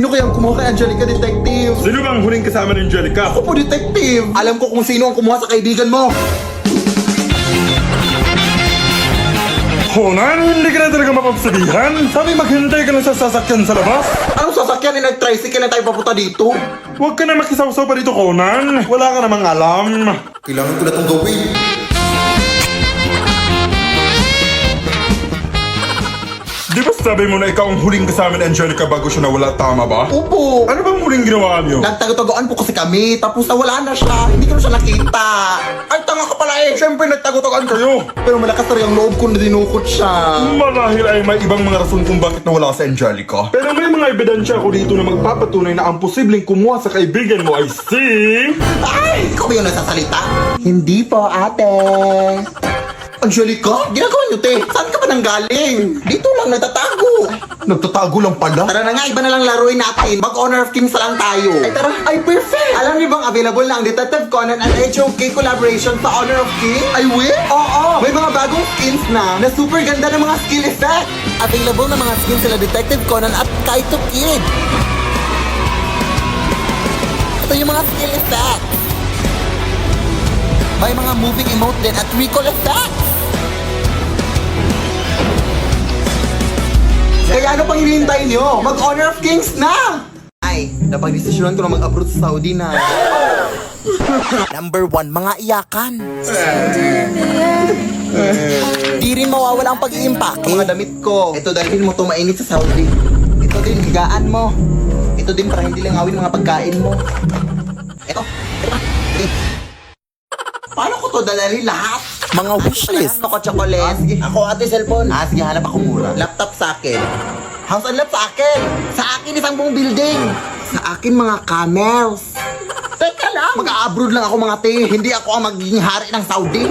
Sino kayang kumuha kay Angelica, detective? Sino bang huling kasama ni Angelica? Ako po, detective. Alam ko kung sino ang kumuha sa kaibigan mo. Conan, hindi ka na talaga mapagsabihan. Sabi maghintay ka lang sa sasakyan sa labas. Anong sasakyan? Nag-tricycle na tayo papunta dito. Huwag ka na makisawsaw pa dito, Conan. Wala ka namang alam. Kailangan ko na itong gawin. Di ba sabi mo na ikaw ang huling kasama ni Angelica bago siya nawala, tama ba? Opo. Ano bang huling ginawa niyo? Nagtago-tagoan po kasi kami, tapos nawala na siya. Hindi ko na siya nakita. Ay, tanga ka pala eh. Siyempre, nagtago-tagoan kayo. Pero malakas na rin ang loob ko na dinukot siya. Marahil ay may ibang mga rason kung bakit nawala si Angelica. Pero may mga ebidensya ako dito na magpapatunay na ang posibleng kumuha sa kaibigan mo ay si... Ay, ikaw ba yung nagsasalita? Hindi po, ate. Angelica? Ginagawa niyo, te. Saan ka ba nanggaling? Dito lang, nagtatago. Nagtatago lang pala? Tara na nga, iba na lang laruin natin. Mag-Honor of Kings na lang tayo. Ay, tara. Ay, perfect! Alam niyo bang available na ang Detective Conan at HOK collaboration sa Honor of Kings? Ay, wait? Oo! May mga bagong skins na super ganda ng mga skill effect. Available na mga skins sila Detective Conan at Kaito Kid. Ito yung mga skill effects. May mga moving emote din at recall effects. Kaya ano pang hinihintay nyo? Mag-Honor of Kings na! Ay, napag-desisyonan ko na mag-abroad sa Saudi na. Number 1, mga iyakan. Di rin mawawala ang pag-iimpake. Mga damit ko. Ito, dalhin mo to mainit sa Saudi. Ito din, higaan mo. Ito din para hindi lang awin mga pagkain mo. Ito. Paano ko to dalhin lahat? Mga wishlist. Ako chocolate. Sige. Ako ate cellphone. Sige, hanap ako mura. Laptop sa akin. House and lot sa akin. Sa akin isang buong building. Sa akin mga camels. Teka lang. Mag-a-abroad lang ako mga te. Hindi ako ang magiging hari ng Saudi.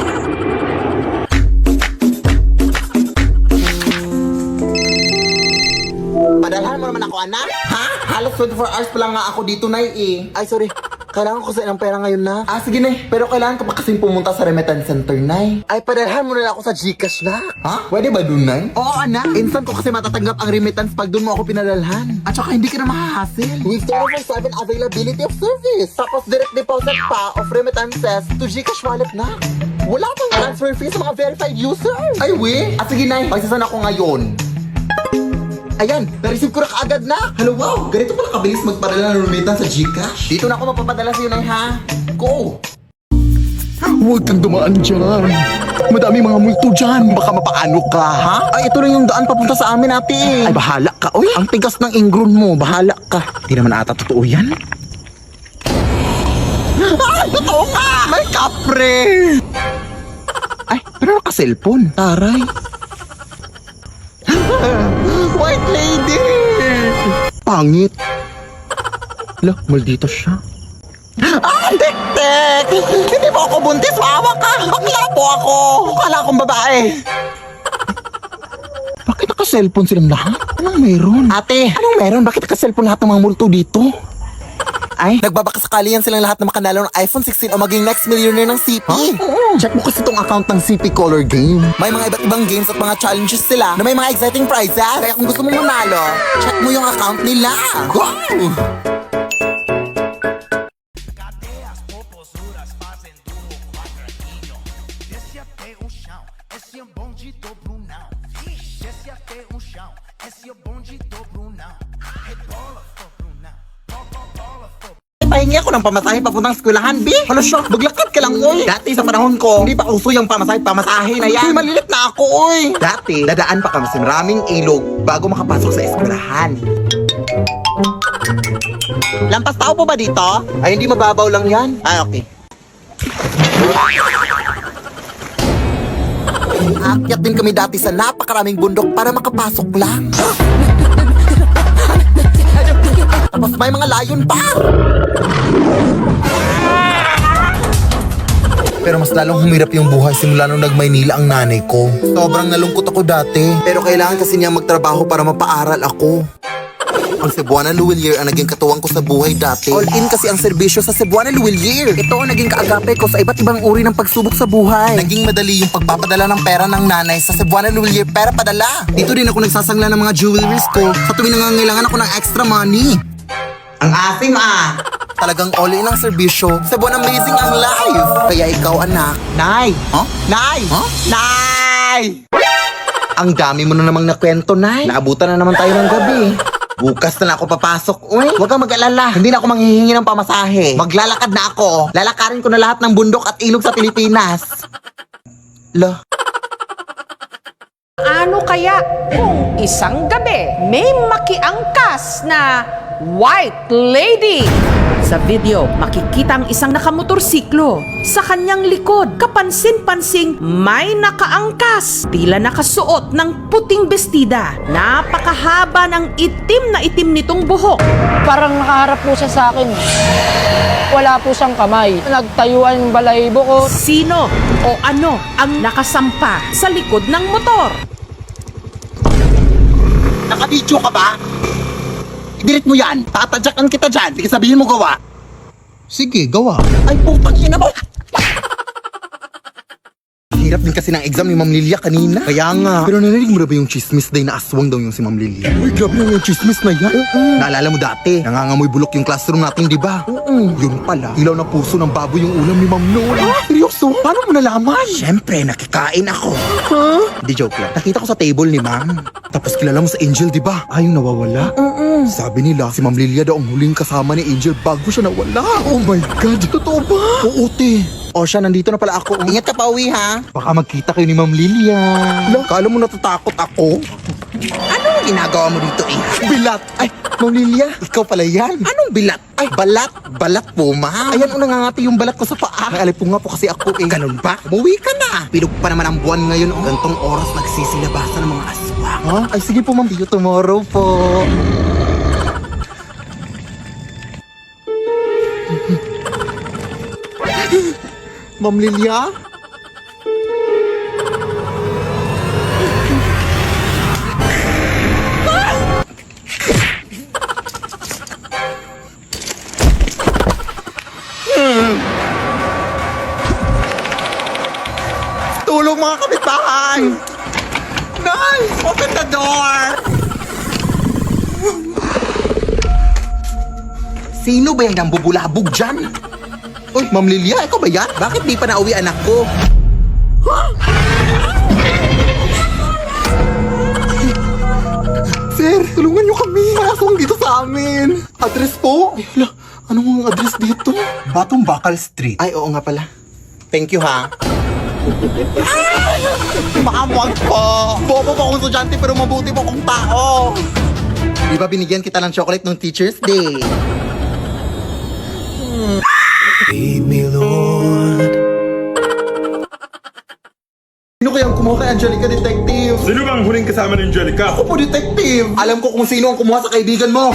Padalhan mo naman ako, anak. Ha? Halos 24 hours pa lang nga ako dito, Nay, eh. Ay, sorry. Kailangan ko sa ng pera ngayon na. Sige na. Pero kailangan ko pa kasing pumunta sa remittance center, Nay. Ay, padalhan mo na ako sa Gcash na. Ha? Pwede ba dun, Nay? Oo, anak. Instant ko kasi matatanggap ang remittance pag dun mo ako pinadalhan. At saka hindi ka na mahahassle. With 24/7 availability of service. Tapos direct deposit pa of remittances to Gcash wallet na. Wala pang transfer fee sa mga verified users. Ay, we? Sige, Nay. Pagsasan ako ngayon. Ayan, na-receive ko na kaagad na. Hello, wow. Ganito pala kabilis magpadala ng remittance sa Gcash. Dito na ako mapapadala sa'yo, Nay, ha? Go! Huwag kang dumaan dyan. Madami mga multo dyan. Baka mapaano ka, ha? Ay, ito lang yung daan papunta sa amin, ate. Ay, bahala ka. Uy, ang tigas ng ingron mo. Bahala ka. Di naman ata totoo yan. Ay, totoo ka! May kapre! Ay, pero naka-cellphone. Taray. White lady! Pangit. Hala, maldito siya. Tek-tek! Hindi mo ako buntis, maawa ka! Bakla po ako! Kala akong babae. Bakit naka-cellphone silang lahat? Anong meron? Ate, anong meron? Bakit naka-cellphone lahat ng mga multo dito? Ay, nagbabakasakali yan silang lahat na makanalo ng iPhone 16 o maging next millionaire ng CP. Check mo kasi itong account ng CP Color Game. May mga iba't ibang games at mga challenges sila na may mga exciting prizes. Kaya kung gusto mong manalo, check mo yung account nila. Go! Cadeias, popozuras fazem duro quadradinho. Desce até o chão, esse é o bonde do Brunão. Desce até o chão, esse é o bonde do Brunão. Rebola, for Brunão. Bola, for Pahingi ako ng pamasahe papuntang eskwelahan, B. Hala siya, maglakad ka lang, oy. Dati sa panahon ko, hindi pa uso yung pamasahe na yan. Uy, malilit na ako, oy. Dati, dadaan pa kami sa maraming ilog bago makapasok sa eskwelahan. Lampas tao po ba dito? Ay, hindi mababaw lang yan. Ay, okay. Aakyat din kami dati sa napakaraming bundok para makapasok lang. Tapos may mga layon pa! Pero mas lalong humirap yung buhay simula nung nag-Maynila ang nanay ko. Sobrang nalungkot ako dati. Pero kailangan kasi niya magtrabaho para mapaaral ako. Ang Cebuana Luwilier ang naging katuwang ko sa buhay dati. All-in kasi ang serbisyo sa Cebuana Luwilier. Ito ang naging kaagape ko sa iba't ibang uri ng pagsubok sa buhay. Naging madali yung pagpapadala ng pera ng nanay sa Cebuana Luwilier pera padala. Dito din ako nagsasangla ng mga jewelries ko sa tuwing nangangailangan ako ng extra money. Ang asim Talagang all in ang serbisyo. Sabon amazing ang life. Kaya ikaw anak. Nay! Huh? Nay! Huh? Nay! Ang dami mo na namang nakwento, Nay. Naabutan na naman tayo ng gabi. Bukas na ako papasok. Uy, huwag kang mag-alala. Hindi na ako manghihingi ng pamasahe. Maglalakad na ako. Lalakarin ko na lahat ng bundok at ilog sa Pilipinas. Lo. Ano kaya kung isang gabi may makiangkas na white lady? Sa video, makikita ang isang nakamotorsiklo. Sa kanyang likod, kapansin-pansing may nakaangkas. Tila nakasuot ng puting bestida. Napakahaba ng itim nitong buhok. Parang nakaharap po siya sa akin. Wala po siyang kamay. Nagtayuan yung balahibo ko. Sino o ano ang nakasampa sa likod ng motor? Nakabidyo ka ba? Idirit mo yan. Tatadyakan kita dyan. Sige sabihin mo gawa. Sige, gawa. Ay, putang ina mo. Hirap din kasi ng exam ni Ma'am Lilia kanina. Kaya nga. Pero narinig mo na ba yung chismis day na aswang daw yung si Ma'am Lilia? Uy, grabe na yung chismis na yan. Naalala mo dati, nangangamoy bulok yung classroom natin, di ba? Yun pala, ilaw na puso ng baboy yung ulam ni Ma'am Lola. Seryoso? Paano mo nalaman? Siyempre, nakikain ako. Hindi joke lang. Nakita ko sa table ni Ma'am. Tapos kilala mo sa Angel, di ba? Ay, yung nawawala? Sabi nila, si Ma'am Lilia daw ang huling kasama ni Angel bago siya nawala. Oh my God, totoo ba? Oo, te. O siya, nandito na pala ako. Ingat ka pa uwi, ha? Baka magkita kayo ni Ma'am Lilia. Kala mo natatakot ako? Anong ginagawa mo dito, Bilat! Ay, Ma'am Lilia, ikaw pala yan. Anong bilat? Ay, balat. Balat po, ma. Ayan, nangangati yung balat ko sa paa. Naalip po nga po kasi ako, Ganun ba? Umuwi ka na. Pilog pa naman ang buwan ngayon. Gantong oras nagsisilabasan ng mga aswang. Ha? Ay, sige po, Ma'am. See you tomorrow po. Ma'am Lilia? Tulong mga kapitbahay! Guys! Open the door! Sino ba yung nambubulabog dyan? Uy, Ma'am Lilia, ikaw ba yan? Bakit di pa nauwi anak ko? Sir, tulungan niyo kami. May aswang dito sa amin. Address po? Ay, hala, anong address dito? Batong Bakal Street. Ay, oo nga pala. Thank you, ha? Makamwag po. Bobo po akong estudyante pero mabuti po akong tao. Di ba binigyan kita ng chocolate nung Teacher's Day? Lead me, Lord. Sino kayang kumuha kay Angelica, detective? Sino bang huling kasama ni Angelica? Ako po, detective. Alam ko kung sino ang kumuha sa kaibigan mo.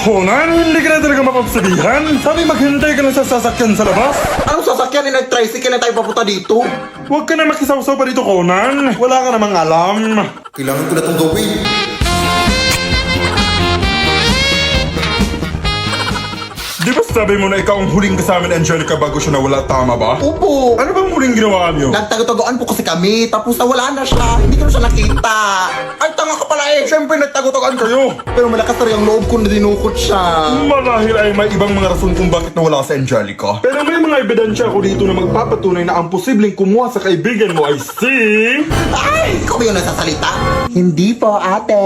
Conan, hindi ka na talaga mapapsabihan? Sabi maghintay ka lang sa sasakyan sa labas? Anong sasakyan na nag-tricycle na tayo papunta dito? Huwag ka na makisawsaw pa dito, Conan. Wala ka namang alam. Kailangan ko na itong gawin. Di ba sabi mo na ikaw ang huling kasama ni Angelica bago siya nawala, tama ba? Opo. Ano bang huling ginawa niyo? Nagtago-tagoan po kasi kami, tapos nawala na siya. Hindi ko na siya nakita. Ay, tanga ka pala eh. Siyempre, nagtago-tagoan kayo. Pero malakas na rin ang loob ko na dinukot siya. Marahil ay may ibang mga rason kung bakit nawala si Angelica. Pero may mga ebidensya ako dito na magpapatunay na ang posibleng kumuha sa kaibigan mo ay si... Ay! Ikaw ba yung nasasalita? Hindi po, ate.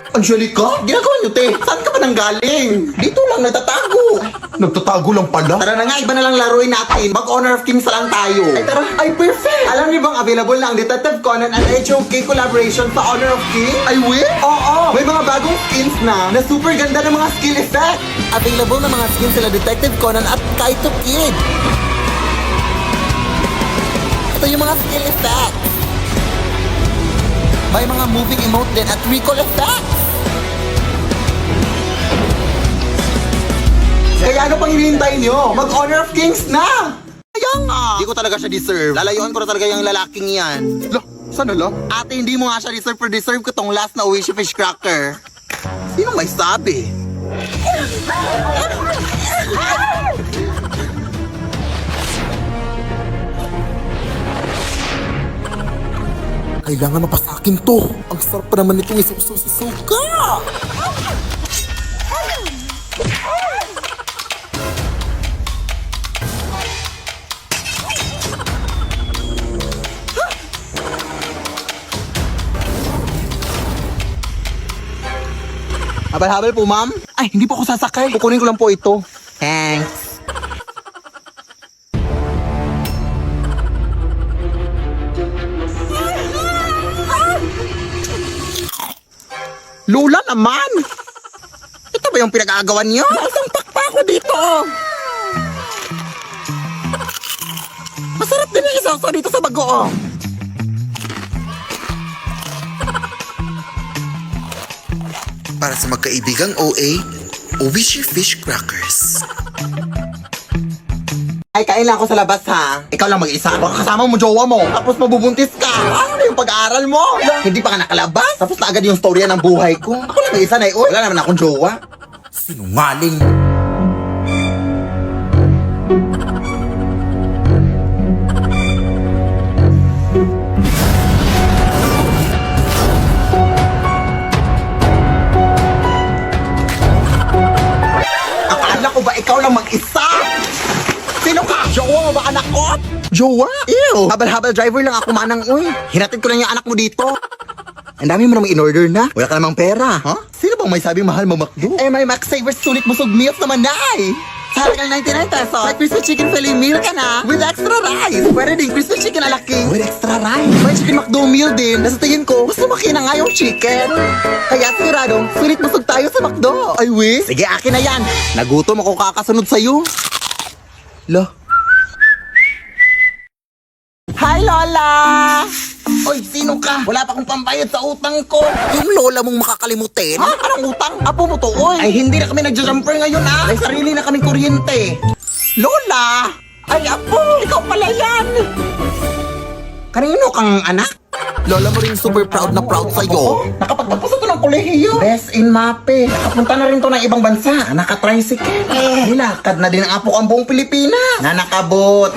Angelica? Ginagawa niyo, te. Saan ka ba nanggaling? Dito lang nagtatago. Nagtatago lang pala? Tara na nga, iba na lang laruin natin. Mag-Honor of Kings na lang tayo. Ay, tara. Ay, perfect! Alam niyo bang available na ang Detective Conan and HOK collaboration sa Honor of Kings? Ay, wait? Oo! May mga bagong skins na super ganda ng mga skill effect. Available na mga skins sila Detective Conan at Kaito Kid. Ito yung mga skill effects. May mga moving emote din at recall effects. Kaya ano pang hinihintay nyo? Mag-Honor of Kings na! Kaya nga! Hindi ko talaga siya deserve. Lalayuan ko na talaga yung lalaking yan. Lah, sana lang? Ate, hindi mo nga siya deserve pero deserve ko tong last na Oishi Fish Cracker. Sino may sabi? Kailangan mapasakin to. Ang sarap pa naman nitong isuso sa suka. Habal-habal po, ma'am. Ay, hindi po ako sasakay. Kukunin ko lang po ito. Thanks. Lula naman! Ito ba yung pinag-aagawan niyo? Nasampak pa ako dito! Masarap din yung isaso dito sa bagoong. Para sa magkaibigang OA, Owishi Fish Crackers. Ay, kain lang ako sa labas ha. Ikaw lang mag-isa. Baka kasama mo jowa mo. Tapos mabubuntis ka. Ano na yung pag-aaral mo? Hindi pa ka nakalabas. Tapos na agad yung storya ng buhay ko. Ako lang mag-isa na yun. Wala naman akong jowa. Sinungaling. Akala ko ba ikaw lang mag-isa? Sino ka? Jowa mo ba anak ko? Jowa? Ew! Habal-habal driver lang ako manang uy. Hinatid ko lang yung anak mo dito. Ang dami mo namang in-order na. Wala ka namang pera. Huh? Sino bang may sabing mahal mo McDo? Eh, may Max Savers sulit busog meals naman na eh. Sa halagang 99 pesos, may crispy chicken filet meal ka na with extra rice. Pwede din crispy chicken ala king with extra rice. May chicken McDo meal din. Nasa tingin ko, mas lumaki na nga yung chicken. Kaya sigurado, sulit busog tayo sa McDo. Ay, we? Sige, akin na yan. Nagutom ako kakasunod sa'yo. Lo. Hi, Lola! Oy, sino ka? Wala pa akong pambayad sa utang ko. Yung lola mong makakalimutin? Ha? Anong utang? Apo mo to, oy. Ay, hindi na kami nagja-jumper ngayon, ha? May sarili na kaming kuryente. Lola! Ay, apo! Ikaw pala yan! Kanino kang anak? Lola mo rin super proud na proud sa'yo. Nakapagtapos ito ng kolehiyo. Best in MAPE. Nakapunta na rin to ng ibang bansa. Naka-tricycle. Nilakad na din ang apo ang buong Pilipinas. Na nakabot.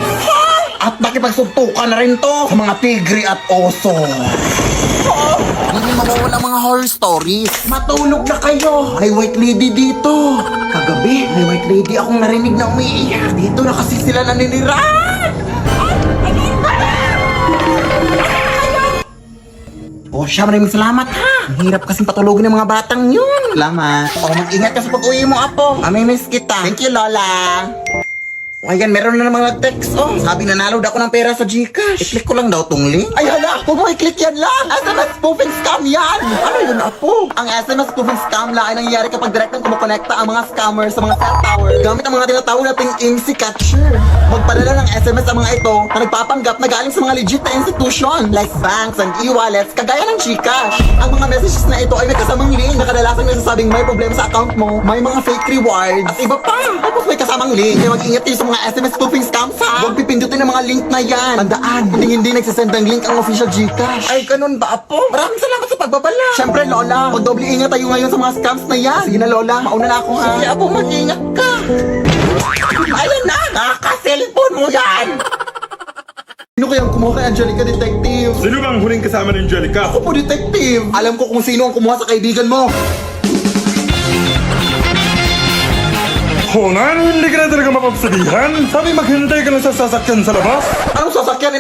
At nakipagsugtukan na rin to sa mga tigre at oso. Hindi mawawala mga horror stories. Matulog na kayo. May white lady dito. Kagabi, may white lady akong narinig na umiiyak. Dito na kasi sila naninirahan. Oh, siya, maraming salamat ha. Ang hirap kasing patulogin ng mga batang yun. Salamat. Oh, mag-ingat ka sa pag-uwi mo, apo. Amimiss kita. Thank you, Lola. O ayan, meron na namang nag-text. Oh, sabi nanalo ako ng pera sa Gcash. I-click ko lang daw tong link. Ay hala, huwag mo i-click yan lang. SMS spoofing scam yan. Ano yun, apo? Ang SMS spoofing scam lang ay nangyayari kapag direktang kumukonekta ang mga scammers sa mga cell tower gamit ang mga tinatawag nating IMSI catcher. Magpadala ng SMS ang mga ito na nagpapanggap na galing sa mga legit na institution like banks and e-wallets kagaya ng Gcash. Ang mga messages na ito ay may kasamang link na kadalasan nagsasabing may problema sa account mo, may mga fake rewards, at iba pa. Tapos may kasamang link. Kaya mag-ingat kayo sa mga SMS spoofing scams ha. Huwag pipindutin ang mga link na yan. Tandaan, hindi nagsasend ng link ang official Gcash. Ay, ganun ba, apo? Maraming salamat sa pagbabala. Siyempre, Lola, mag-doble ingat tayo ngayon sa mga scams na yan. Sige na, Lola, mauna na ako ha. Sige, apo, mag-ingat ka. Ayun na, nakaka-cellphone mo yan. Sino kayang kumuha kay Angelica, detective? Sino bang huling kasama ni Angelica? Ako po, detective. Alam ko kung sino ang kumuha sa kaibigan mo. Honan, hindi ka na talaga mapagsabihan? Sabi maghintay ka lang sa sasakyan sa labas? Anong sasakyan